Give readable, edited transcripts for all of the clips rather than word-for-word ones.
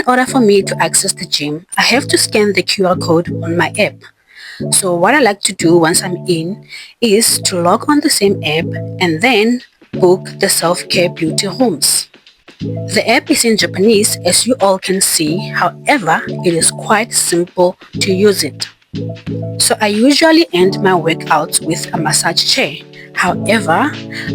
order for me to access the gym, I have to scan the QR code on my app. So what I like to do once I'm in is to log on the same app and then book the self-care beauty rooms. The app is in Japanese as you all can see, however, it is quite simple to use it. So I usually end my workouts with a massage chair. However,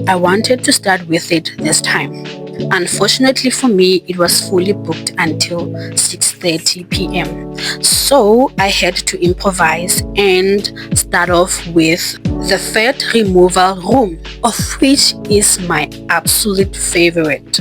I wanted to start with it this time. Unfortunately for me, it was fully booked until 6:30 p.m. So I had to improvise and start off with the fat removal room, of which is my absolute favorite.